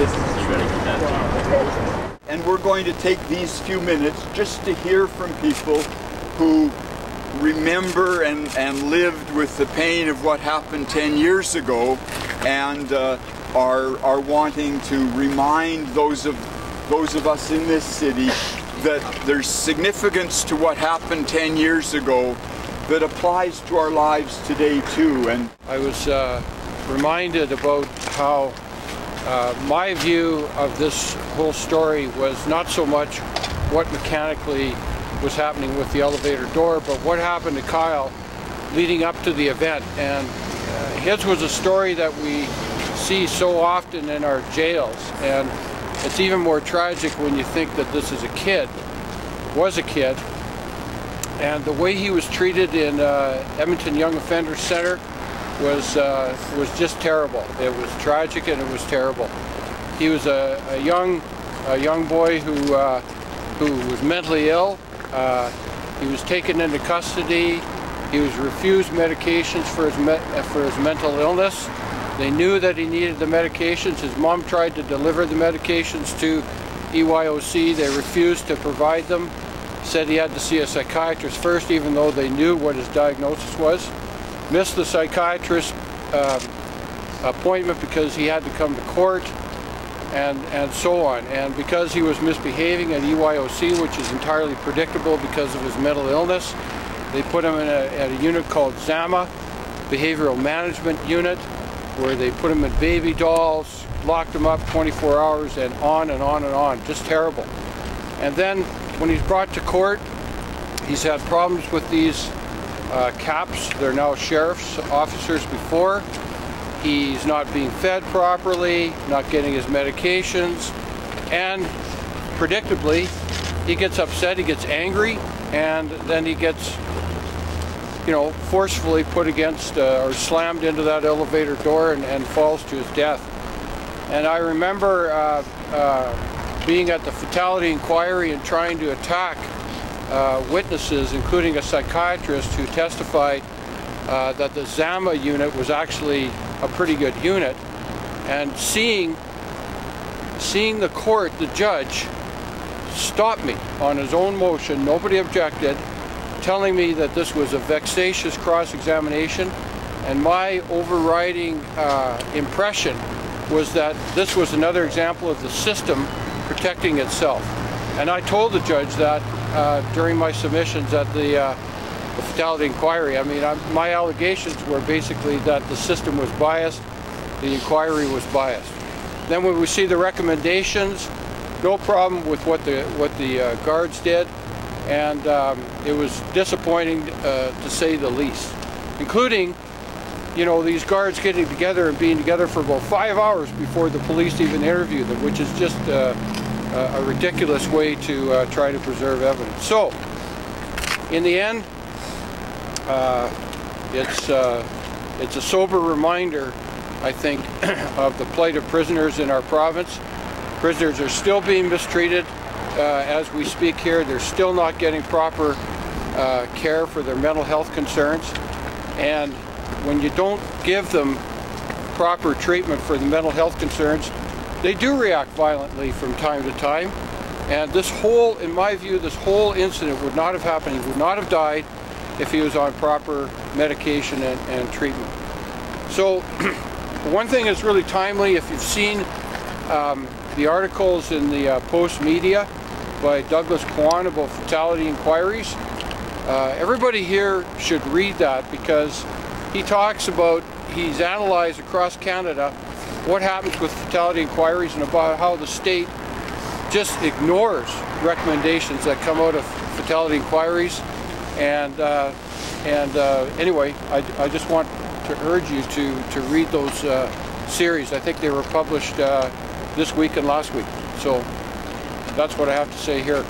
this is a shredding catastrophe. And we're going to take these few minutes just to hear from people who remember and lived with the pain of what happened 10 years ago, and are wanting to remind those of us in this city that there's significance to what happened 10 years ago that applies to our lives today too. And I was reminded about how my view of this whole story was not so much what mechanically was happening with the elevator door, but what happened to Kyle leading up to the event. And his was a story that we see so often in our jails, and it's even more tragic when you think that this is a kid, was a kid, and the way he was treated in Edmonton Young Offenders Center was just terrible. It was tragic and it was terrible. He was a young boy who was mentally ill. He was taken into custody. He was refused medications for his mental illness. They knew that he needed the medications. His mom tried to deliver the medications to EYOC. They refused to provide them. Said he had to see a psychiatrist first, even though they knew what his diagnosis was. Missed the psychiatrist appointment because he had to come to court, and so on. And because he was misbehaving at EYOC, which is entirely predictable because of his mental illness, they put him in at a unit called ZAMA, Behavioral Management Unit, where they put him in baby dolls, locked him up 24 hours, and on and on and on. Just terrible. And then when he's brought to court, he's had problems with these CAPs. They're now sheriff's officers before. He's not being fed properly, not getting his medications, and predictably, he gets upset, he gets angry, and then he gets, you know, forcefully put against or slammed into that elevator door and falls to his death. And I remember being at the fatality inquiry and trying to attack witnesses, including a psychiatrist who testified that the ZAMA unit was actually a pretty good unit, and seeing the court, the judge, stop me on his own motion, nobody objected, telling me that this was a vexatious cross-examination, and my overriding impression was that this was another example of the system protecting itself. And I told the judge that during my submissions at the fatality inquiry. I mean, my allegations were basically that the system was biased, the inquiry was biased. Then when we see the recommendations, no problem with what the guards did, and it was disappointing to say the least, including, you know, these guards getting together and being together for about 5 hours before the police even interviewed them, which is just a ridiculous way to try to preserve evidence. So, in the end, it's a sober reminder, I think, of the plight of prisoners in our province. Prisoners are still being mistreated as we speak here. They're still not getting proper care for their mental health concerns. And when you don't give them proper treatment for the mental health concerns, they do react violently from time to time. And this whole, in my view, this whole incident would not have happened. He would not have died if he was on proper medication and treatment. So one thing that's really timely, if you've seen the articles in the Post media by Douglas Kwan about fatality inquiries, everybody here should read that, because he talks about, he's analyzed across Canada what happens with fatality inquiries and about how the state just ignores recommendations that come out of fatality inquiries. And anyway, I just want to urge you to read those series. I think they were published this week and last week. So that's what I have to say here.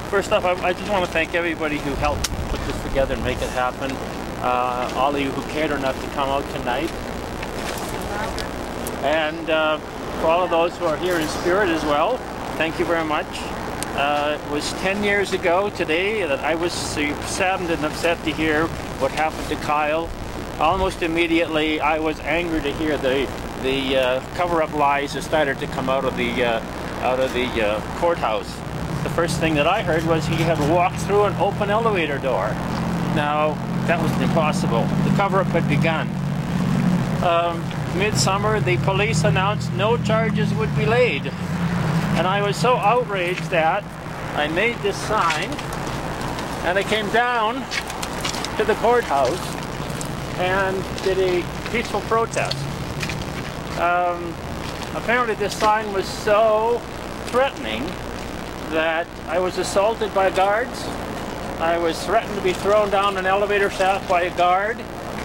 First off, I just want to thank everybody who helped put this together and make it happen. All of you who cared enough to come out tonight. And for all of those who are here in spirit as well, thank you very much. It was 10 years ago today that I was saddened and upset to hear what happened to Kyle. Almost immediately I was angry to hear the cover-up lies that started to come out of the courthouse. The first thing that I heard was he had walked through an open elevator door. Now, that was impossible. The cover-up had begun. Midsummer, the police announced no charges would be laid. And I was so outraged that I made this sign, and I came down to the courthouse and did a peaceful protest. Apparently this sign was so threatening that I was assaulted by guards. I was threatened to be thrown down an elevator shaft by a guard.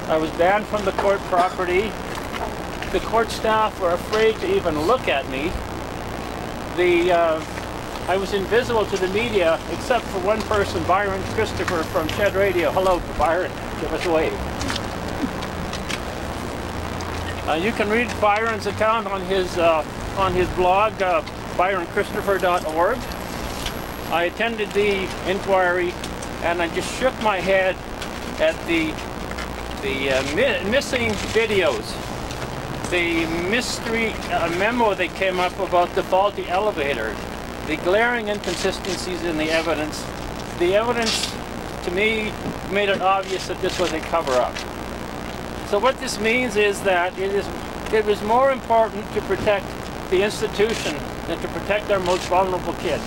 I was banned from the court property. The court staff were afraid to even look at me. I was invisible to the media except for one person, Byron Christopher from Shed Radio. Hello, Byron. Give us a wave. You can read Byron's account on his blog, byronchristopher.org. I attended the inquiry and I just shook my head at the missing videos, the mystery memo that came up about the faulty elevator, the glaring inconsistencies in the evidence. The evidence, to me, made it obvious that this was a cover-up. So what this means is that it was more important to protect the institution than to protect our most vulnerable kids.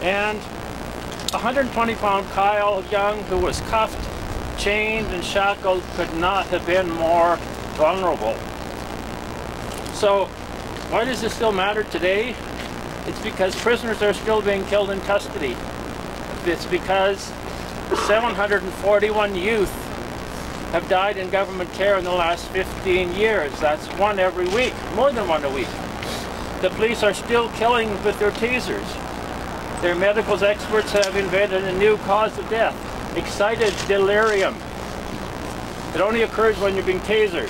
And 120-pound Kyle Young, who was cuffed, chained, and shackled, could not have been more vulnerable. So, why does this still matter today? It's because prisoners are still being killed in custody. It's because 741 youth have died in government care in the last 15 years. That's one every week, more than one a week. The police are still killing with their tasers. Their medical experts have invented a new cause of death, excited delirium. It only occurs when you're being tasered.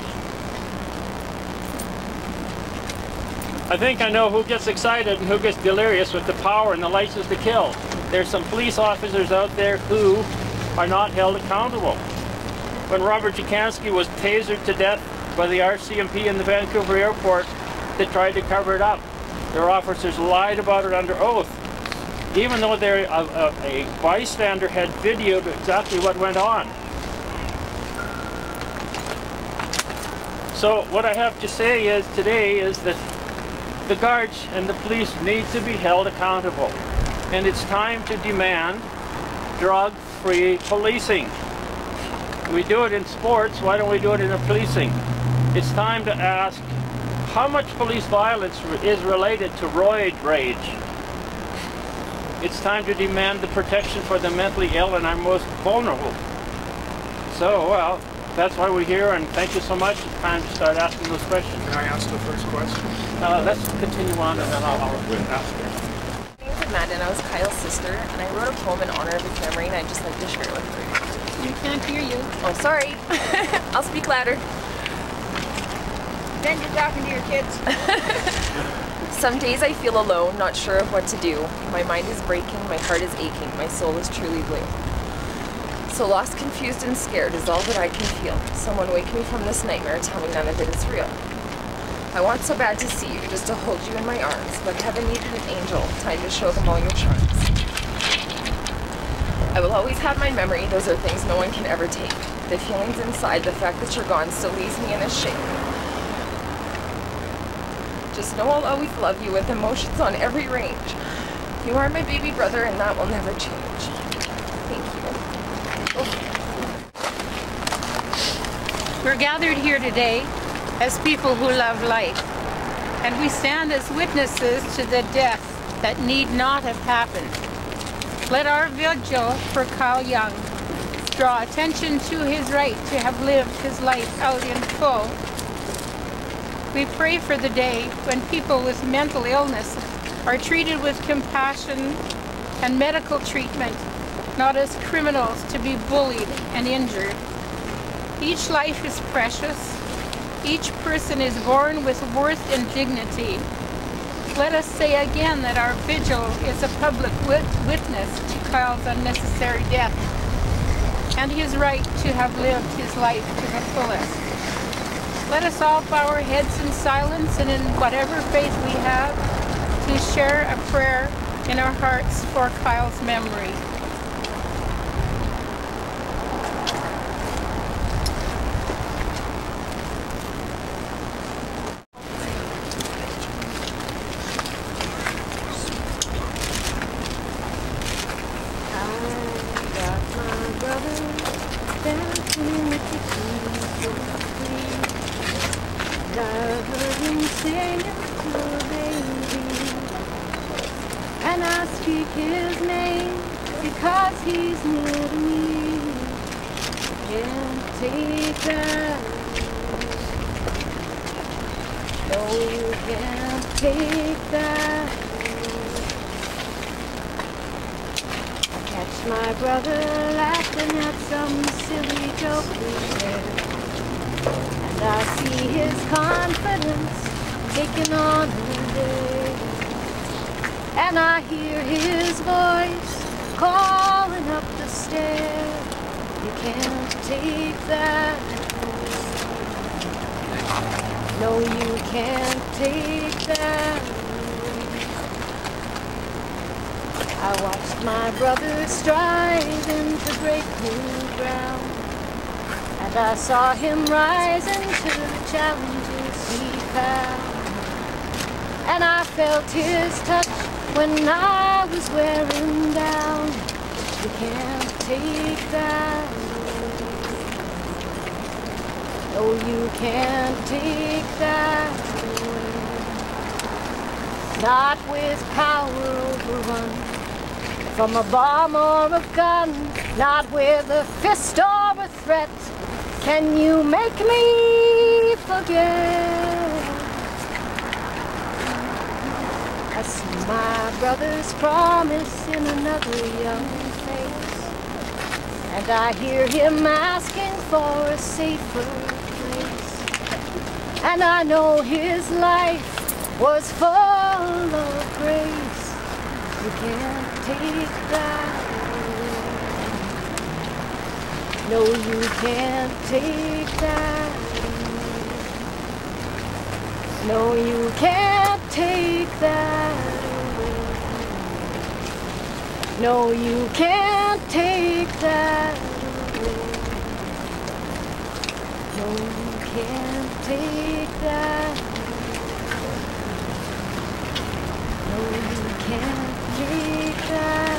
I think I know who gets excited and who gets delirious with the power and the license to kill. There's some police officers out there who are not held accountable. When Robert Jacansky was tasered to death by the RCMP in the Vancouver airport, they tried to cover it up. Their officers lied about it under oath, even though a bystander had videoed exactly what went on. So what I have to say is today is that the guards and the police need to be held accountable. And it's time to demand drug-free policing. We do it in sports, why don't we do it in the policing? It's time to ask how much police violence is related to roid rage. It's time to demand the protection for the mentally ill and our most vulnerable. So, well, that's why we're here, and thank you so much. It's time to start asking those questions. Can I ask the first question? Let's continue on, and then I'll ask her. My name is Amanda, and I was Kyle's sister, and I wrote a poem in honor of his memory, and I'd just like to share it with her. We can't hear you. Oh, sorry. I'll speak louder. Then you're talking to your kids. Some days I feel alone, not sure of what to do. My mind is breaking, my heart is aching, my soul is truly blue. So lost, confused, and scared is all that I can feel. Someone wake me from this nightmare, tell me none of it is real. I want so bad to see you, just to hold you in my arms, but heaven needed an angel, time to show them all your charms. I will always have my memory, those are things no one can ever take. The feelings inside, the fact that you're gone still leaves me in a shake. Just know I'll always love you with emotions on every range. You are my baby brother and that will never change. Thank you. We're gathered here today as people who love life, and we stand as witnesses to the death that need not have happened. Let our vigil for Kyle Young draw attention to his right to have lived his life out in full. We pray for the day when people with mental illness are treated with compassion and medical treatment, not as criminals to be bullied and injured. Each life is precious. Each person is born with worth and dignity. Let us say again that our vigil is a public witness to Kyle's unnecessary death. and his right to have lived his life to the fullest. Let us all bow our heads in silence and in whatever faith we have to share a prayer in our hearts for Kyle's memory. And I speak his name because he's near to me. Can't take that. No, you can't take that. Catch my brother laughing at some silly joke we shared. And I see his confidence taking on a day. And I hear his voice calling up the stair. You can't take that. No, you can't take that. I watched my brother striving to break new ground. And I saw him rising to the challenges he found. And I felt his touch when I was wearing down. You can't take that. No, you can't take that. Not with power overrun from a bomb or a gun. Not with a fist or a threat can you make me forget. I see my brother's promise in another young face, and I hear him asking for a safer place. And I know his life was full of grace. You can't take that. No, you can't take that. No, you can't take that. No, you can't take that. No, you can't take that. No, you can't take that.